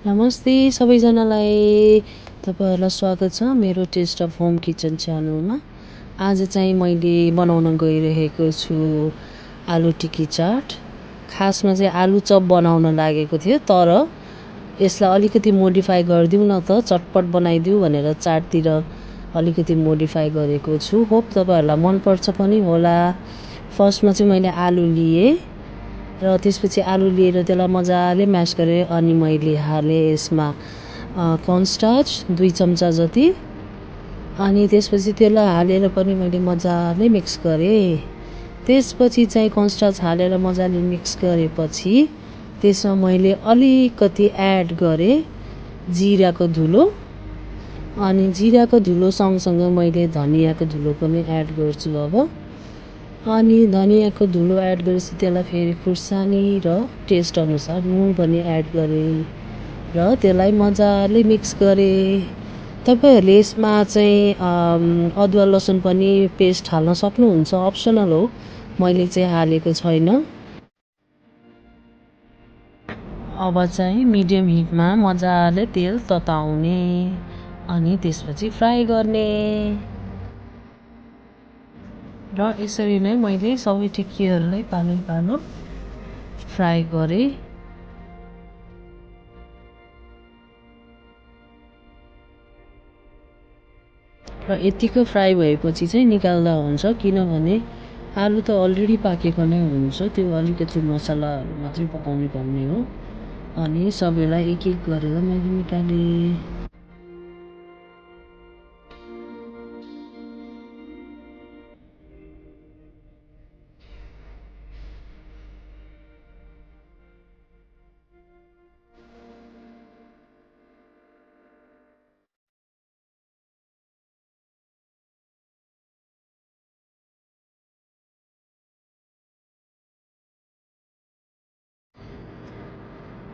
नमस्ते सबैजनालाई तपाईहरुलाई स्वागत छ मेरो टेस्ट अफ होम किचन च्यानलमा। आज चाहिँ मैले बनाउन गइरहेको छु आलु टिकी चाट। खासमा चाहिँ आलु चप बनाउन लागेको थियो, तर यसलाई अलिकति मोडिफाई गरिदिउँ न त, चटपट बनाइदिउँ भनेर चाटतिर अलिकति मोडिफाई गरेको छु। होप तपाईहरुलाई मन पर्छ पनि होला। फर्स्टमा चाहिँ मैले आलु लिए र त्यसपछि आलु लिएर त्यसलाई मजाले म्यास गरेँ। अनि मैले हालेँ यसमा कर्नस्टार्च 2 चम्चा जति। अनि त्यसपछि त्यसलाई हालेर पनि मैले मजाले मिक्स गरेँ। त्यसपछि चाहिँ कर्नस्टार्च हालेर मजाले मिक्स गरेपछि त्यसमा मैले अलिकति एड गरेँ जिराको धुलो। अनि जिराको धुलो सँगसँगै मैले धनियाको धुलो पनि एड गर्छु अब। अनि धनियाको धुलो एड गरेपछि त्यसलाई फेरि खुर्सानी र टेस्ट अनुसार नुन पनि एड गरेँ र त्यसलाई मजाले मिक्स गरेँ। तपाईहरुले यसमा चाहिँ अदुवा लसुन पनि पेस्ट हाल्न सक्नुहुन्छ, अप्सनल हो, मैले चाहिँ हालेको छैन। अब चाहिँ मिडियम हिटमा मजाले तेल तताउने अनि त्यसपछि फ्राई गर्ने। र यसरी नै मैले सबै टिक्कीहरूलाई पालो फ्राई गरेँ। र यतिको फ्राई भएपछि चाहिँ निकाल्दा हुन्छ, किनभने आलु त अलरेडी पाकेको नै हुन्छ, त्यो अलिकति मसलाहरू मात्रै पकाउनु पर्ने हो। अनि सबैलाई एक एक गरेर मैले निकालेँ।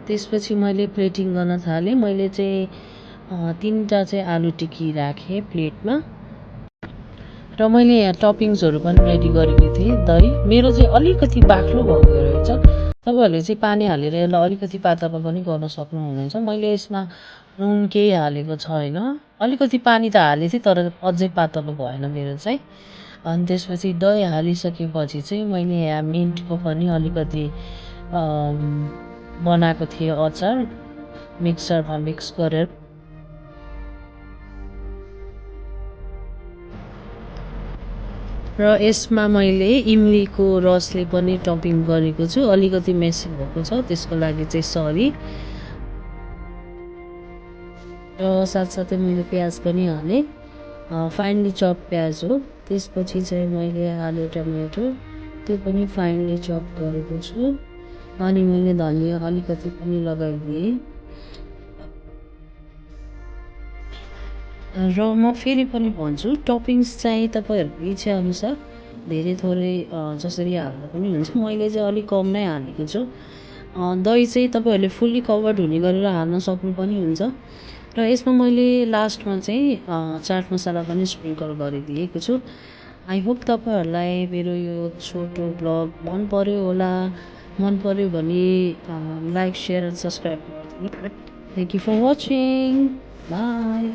त्यसपछि मैले प्लेटिङ गर्न थालेँ। मैले चाहिँ 3टा चाहिँ आलु टिकी राखेँ प्लेटमा। र मैले यहाँ टपिङ्सहरू पनि रेडी गरेको थिएँ। दही मेरो चाहिँ अलिकति बाक्लो भएको रहेछ, तपाईहरुले चाहिँ पानी हालेर यसलाई अलिकति पातलो पनि गर्न सक्नुहुनेछ। मैले यसमा नुन केही हालेको छैन, अलिकति पानी त हालेको थिएँ, तर अझै पातलो भएन मेरो चाहिँ। अनि त्यसपछि दही हालिसकेपछि चाहिँ मैले यहाँ मिन्टको पनि अलिकति बनाएको थिएँ अचार, मिक्सरमा मिक्स गरेर। र यसमा मैले इमलीको रसले पनि टपिङ गरेको छु। अलिकति मेसी भएको छ, त्यसको लागि चाहिँ सरी। र साथसाथै मैले प्याज पनि हालेँ, फाइनली चप प्याज हो। त्यसपछि चाहिँ मैले आलु टमेटो त्यो पनि फाइनली चप गरेको छु। अनि मैले धनिया अलिकति पनि लगाइदिएँ। र म फेरि पनि भन्छु, टपिङ्स चाहिँ तपाईहरुको इच्छा अनुसार धेरै थोरै जसरी हाल्दा पनि हुन्छ। मैले चाहिँ अलिक कम नै हालेको छु। दही चाहिँ तपाईहरुले फुल्ली कभर्ड हुने गरेर हाल्न सक्नु पनि हुन्छ। र यसमा मैले लास्टमा चाहिँ चाट मसला पनि स्प्रिङ्कल गरिदिएको छु। आई होप तपाईहरुलाई मेरो यो छोटो ब्लग मन पर्यो होला। मन पर्यो भने like, share and subscribe. Thank you for watching. By.